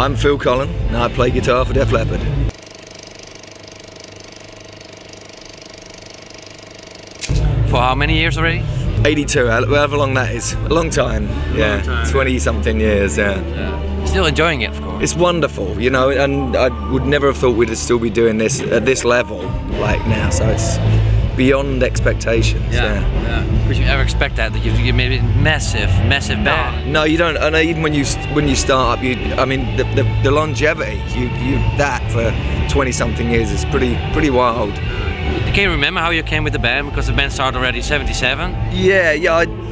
I'm Phil Collen, and I play guitar for Def Leppard. For how many years already? 82, however long that is. A long time, yeah. 20-something years, yeah. Still enjoying it, of course. It's wonderful, you know, and I would never have thought we'd still be doing this at this level, like now, so it's beyond expectations, yeah. Could you ever expect that you made a massive band? No, you don't, and even when you start up, I mean, the longevity, you that for 20-something years is pretty wild. Can you remember how you came with the band? Because the band started already '77. Yeah.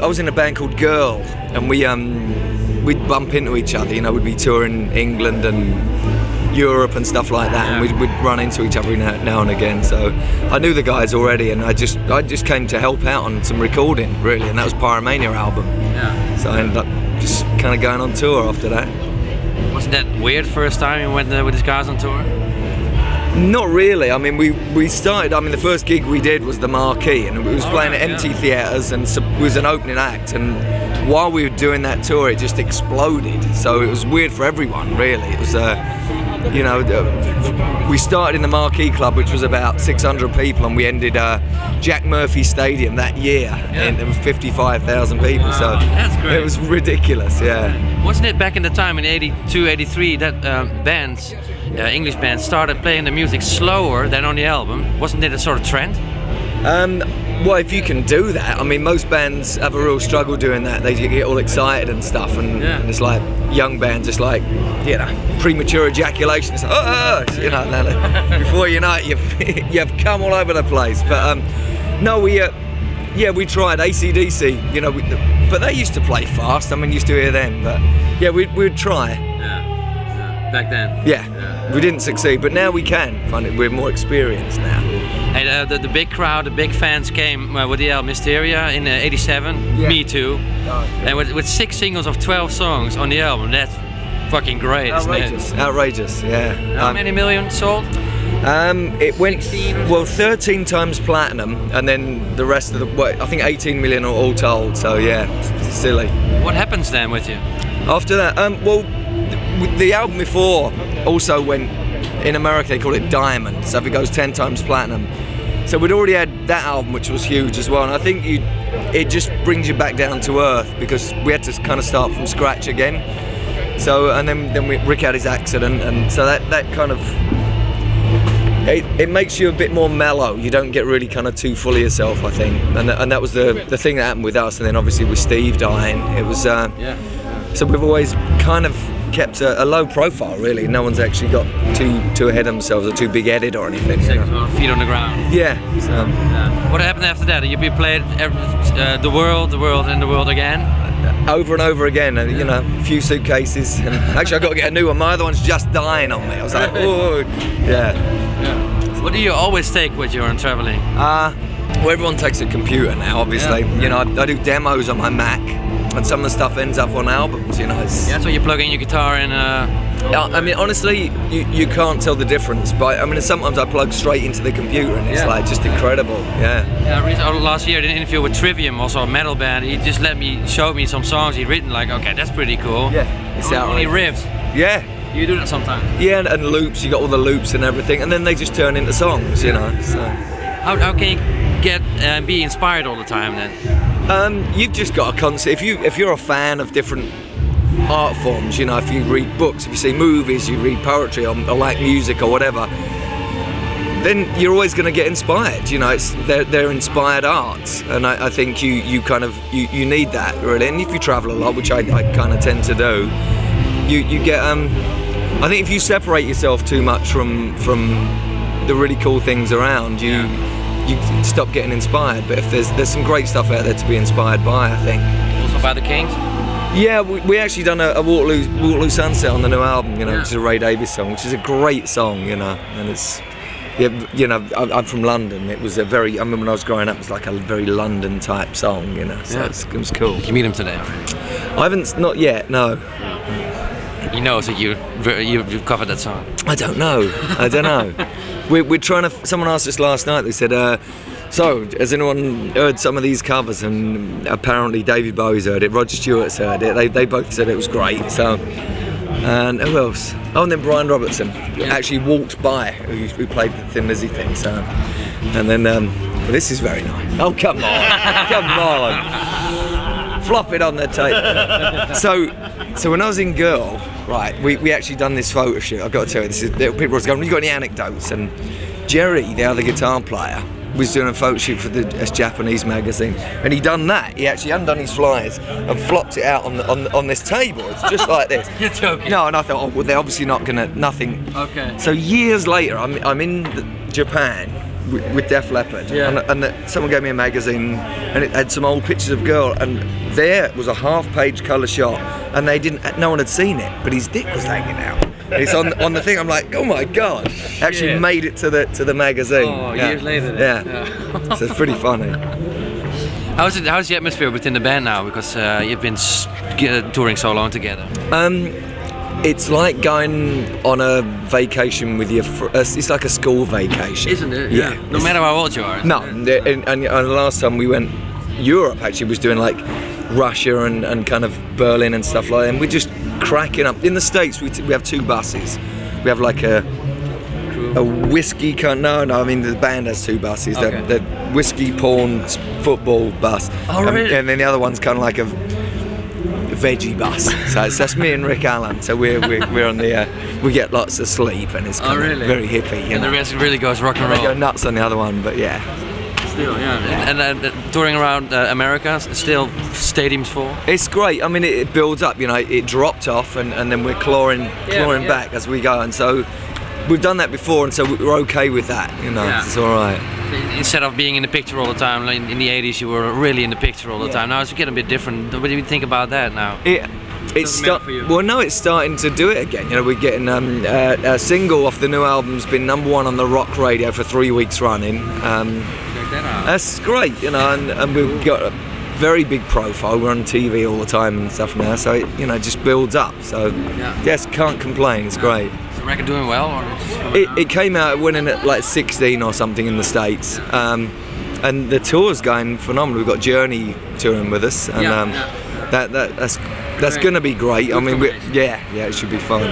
I was in a band called Girl, and we'd bump into each other. You know, we'd be touring England and Europe and stuff like that, and we'd run into each other now and again. So I knew the guys already, and I just came to help out on some recording, really, and that was Pyromania album. Yeah. So I ended up just kind of going on tour after that. Wasn't that weird first time you went with these guys on tour? Not really. I mean, we started. I mean, the first gig we did was the Marquee, and we was playing at empty theatres, and it was an opening act. And while we were doing that tour, it just exploded. So it was weird for everyone, really. It was, you know, we started in the Marquee Club, which was about 600 people, and we ended Jack Murphy Stadium that year, and it was 55,000 people. Wow, so that's great. It was ridiculous, yeah. Wasn't it back in the time in '82, '83 that bands? English bands started playing the music slower than on the album. Wasn't it a sort of trend? Well, if you can do that, I mean, most bands have a real struggle doing that. They get all excited and stuff, and it's like young bands, just like, you know, premature ejaculation. It's like, you know, before you know it, you've come all over the place. But no, we tried AC/DC, you know, but they used to play fast. I mean, used to hear them, but yeah, we'd try. Back then. Yeah, we didn't succeed, but now we can. We're more experienced now. And the big crowd, the big fans came with the album Hysteria in '87. Yeah. Me Too. And with 6 singles of 12 songs on the album, that's fucking great, outrageous, isn't it? Outrageous, yeah. How many million sold? It went 13 times platinum, and then the rest of I think 18 million all told. So yeah, it's silly. What happens then with you? After that, well, the album before also went, in America they call it Diamond, so if it goes 10 times platinum. So we'd already had that album, which was huge as well, and I think it just brings you back down to earth, because we had to kind of start from scratch again. So, and then Rick had his accident, and so that kind of, it makes you a bit more mellow. You don't get really kind of too full of yourself, I think, and that was the thing that happened with us. And then obviously with Steve dying, it was so we've always kind of kept a low profile, really. No one's actually got too ahead of themselves or too big-headed or anything. You know? Feet on the ground. Yeah. So. What happened after that? You played the world, and the world again? Over and over again, and you know, a few suitcases. And actually, I've got to get a new one. My other one's just dying on me. I was like, oh, yeah. What do you always take with you when traveling? Well, everyone takes a computer now, obviously. You know, I do demos on my Mac, and some of the stuff ends up on albums, you know. So you plug in your guitar and... I mean, honestly, you can't tell the difference, but I mean, sometimes I plug straight into the computer and it's like just incredible, last year I did an interview with Trivium, also a metal band. He just showed me some songs he'd written, like, okay, that's pretty cool. Yeah, it's only riffs. Yeah. You do that sometimes? Yeah, and loops, you got all the loops and everything, and then they just turn into songs, you know, so... How can you get and be inspired all the time then? You've just got a concept. If you're a fan of different art forms, you know, if you read books, if you see movies, you read poetry or like music or whatever, then you're always going to get inspired. You know, they're inspired arts, and I think you kind of you need that, really. And if you travel a lot, which I kind of tend to do, you get I think if you separate yourself too much from the really cool things around, you stop getting inspired. But if there's some great stuff out there to be inspired by, I think. Also by the Kings? Yeah, we actually done a Waterloo Sunset on the new album, you know, which is a Ray Davies song, which is a great song, you know, and it's, you know, I'm from London. It was a very, I remember when I was growing up, it was like a very London type song, you know, so it was cool. Did you meet him today? I haven't, not yet, no. He knows that you've covered that song. I don't know. We're trying to. Someone asked us last night. They said, "So, has anyone heard some of these covers?" And apparently, David Bowie's heard it. Roger Stewart's heard it. They both said it was great. So, And who else? Oh, and then Brian Robertson actually walked by, who played the Thin Lizzy thing. So, and then this is very nice. Oh, come on, come on, flop it on the tape. So when I was in Girl, right, we actually done this photo shoot. I've got to tell you, this is people was going, "You got any anecdotes?" And Jerry, the other guitar player, was doing a photo shoot for this Japanese magazine, and he done that. He actually undone his flyers and flopped it out on this table. It's just like this. You're joking. No, and I thought, oh, well, they're obviously not gonna nothing. Okay. So years later, I'm in Japan with Def Leppard, and someone gave me a magazine, and it had some old pictures of Girl, and there was a half-page colour shot, and no one had seen it, but his dick was hanging out. It's on the thing. I'm like, oh my god! Actually made it to the magazine. Oh, years later. Yeah. So it's pretty funny. How's the atmosphere within the band now? Because you've been touring so long together. It's like going on a vacation with your. It's like a school vacation, isn't it? Yeah. No matter how old you are. No, and the last time we went, Europe actually was doing like Russia and kind of Berlin and stuff like that, and we're just cracking up. In the States, we have 2 buses. We have like a whiskey no, I mean the band has 2 buses. Okay. The whiskey porn football bus. Oh, really? And then the other one's kind of like a veggie bus. So that's me and Rick Allen. So we're on the we get lots of sleep, and it's kind of very hippie. And the rest really goes rock and roll. They go nuts on the other one, but yeah. Still, yeah. And touring around America, still stadiums full? It's great. I mean, it builds up, you know, it dropped off and then we're clawing back as we go. And so we've done that before, and so we're okay with that, you know, it's all right. Instead of being in the picture all the time, like in the 80s you were really in the picture all the time. Now it's getting a bit different. What do you think about that now? Well, no, it's starting to do it again. You know, we're getting a single off the new album's been #1 on the rock radio for 3 weeks running. That's great, you know, and we've got a very big profile. We're on TV all the time and stuff now, so it, you know, just builds up. So yes, can't complain. It's great. Is the record doing well, or it came out winning at like 16 or something in the States, and the tour's going phenomenal. We've got Journey touring with us, and that's going to be great. I mean, it should be fun.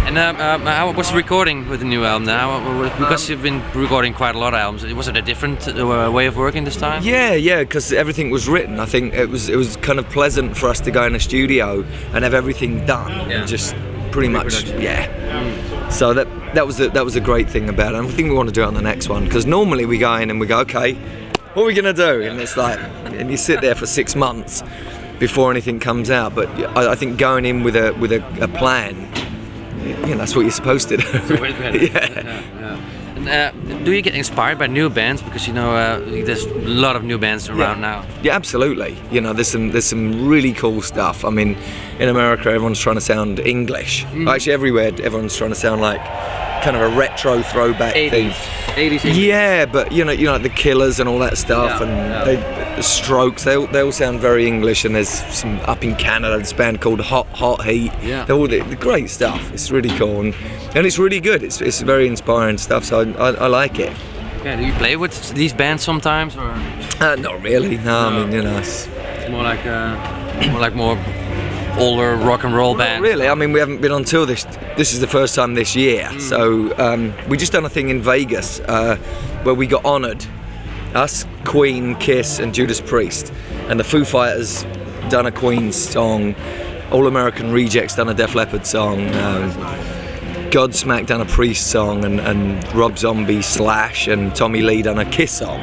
And how was the recording with the new album now? Because you've been recording quite a lot of albums, was it a different way of working this time? Yeah, because everything was written. I think it was kind of pleasant for us to go in a studio and have everything done, and just pretty much, So that was a great thing about it. I think we want to do it on the next one, because normally we go in and we go, okay, what are we gonna do? And it's like, and you sit there for 6 months before anything comes out. But I think going in with a plan, you know, that's what you're supposed to do. And, do you get inspired by new bands? Because you know there's a lot of new bands around now. Yeah, absolutely. You know, there's some really cool stuff. I mean, in America, everyone's trying to sound English. Actually, everywhere, everyone's trying to sound like kind of a retro throwback 80s. thing. 80s English. Yeah, but you know, like the Killers and all that stuff, the Strokes. They all sound very English. And there's some up in Canada, this band called Hot Heat. They're all the great stuff. It's really cool, and it's really good. It's very inspiring stuff. So I like it. Okay, do you play with these bands sometimes, or? Not really. No, I mean, you know, it's more like more older rock and roll band. Really, I mean, we haven't been on tour. This is the first time this year. So we just done a thing in Vegas where we got honoured. Us, Queen, Kiss, and Judas Priest, and the Foo Fighters done a Queen song. All American Rejects done a Def Leppard song. Godsmack done a Priest song, and Rob Zombie, Slash, and Tommy Lee done a Kiss song.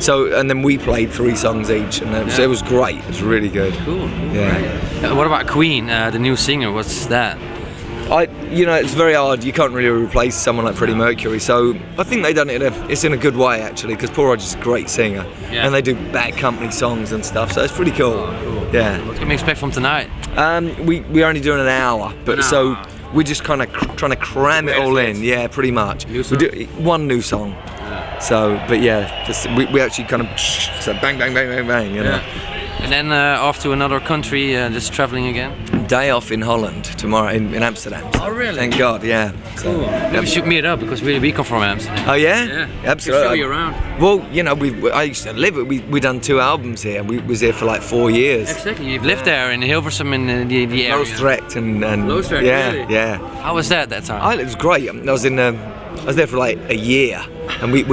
So, and then we played 3 songs each, and it was great. It was really good. Cool. Yeah. What about Queen, the new singer? What's that? You know, it's very hard. You can't really replace someone like Freddie Mercury. So I think they done it. It's in a good way, actually, because Paul Rodgers is a great singer, and they do Bad Company songs and stuff. So it's pretty cool. Oh, cool. Yeah. What can we expect from tonight? We're only doing an hour, but so we're just kind of trying to cram it all in. Yeah, pretty much. We do 1 new song. So, but yeah, we actually kind of so bang, bang, bang, bang, bang. You know. And then off to another country, just traveling again. day off in Holland tomorrow in Amsterdam. Oh really? Thank God, yeah. Cool. We should meet up because we come from Amsterdam. Oh yeah? Yeah. Absolutely. Show you around. Well, you know, I used to live it. We done 2 albums here. We was here for like 4 years. Exactly. You've lived there in Hilversum in the area. Loosdrecht and Loosdrecht, yeah, really? yeah. How was that time? It was great. I was there for like a year, and we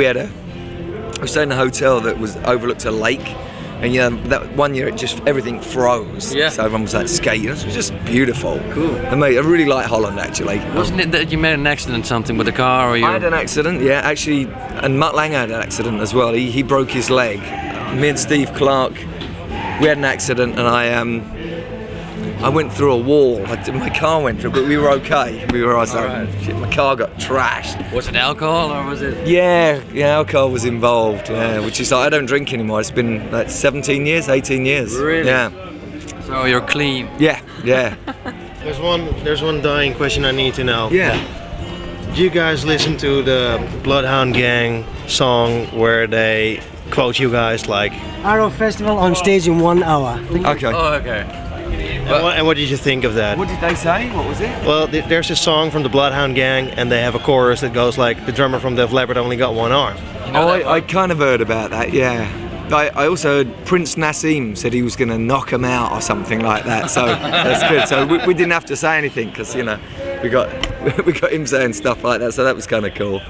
stayed in a hotel that was overlooked a lake. And that 1 year everything froze. Yeah. So everyone was like skating. It was just beautiful. Cool. I really like Holland actually. Wasn't it that you made an accident something with the car or you? I had an accident, yeah, actually, and Mutt Lange had an accident as well. He broke his leg. Me and Steve Clark, we had an accident, and I went through a wall. My car went through, but we were okay. I was like, Alright. shit, my car got trashed. Was it alcohol or was it? Yeah, alcohol was involved. Yeah, which is like I don't drink anymore. It's been like 17 years, 18 years. Really? Yeah. So you're clean. Yeah. There's one dying question I need to know. Yeah. Do you guys listen to the Bloodhound Gang song where they quote you guys like? Arrow Festival on stage in 1 hour. Okay. Oh, okay. And what did you think of that? What did they say? What was it? Well, there's a song from the Bloodhound Gang, and they have a chorus that goes like, "The drummer from Def Leppard only got 1 arm." You know that I kind of heard about that. Yeah. I also heard Prince Nassim said he was going to knock him out or something like that. So that's good. So we didn't have to say anything because we got him saying stuff like that. So that was kind of cool.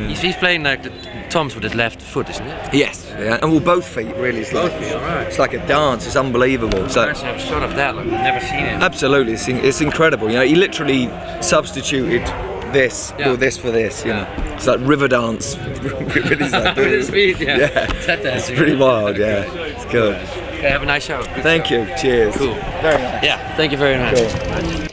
He's playing like the toms with his left foot, isn't it? Yes. Yeah. And both feet really. It's like, alright. it's like a dance. It's unbelievable. So. I have a shot of that. Like, I've never seen it. Absolutely, it's incredible. You know, he literally substituted this Yeah. or this for this. You know, it's like river dance with his, like, With his feet, yeah. Yeah, Tap it's pretty wild. Yeah, it's good. Okay, have a nice show. Good Thank show. you. Cheers. Cool. Very nice. Yeah, thank you very much. Cool.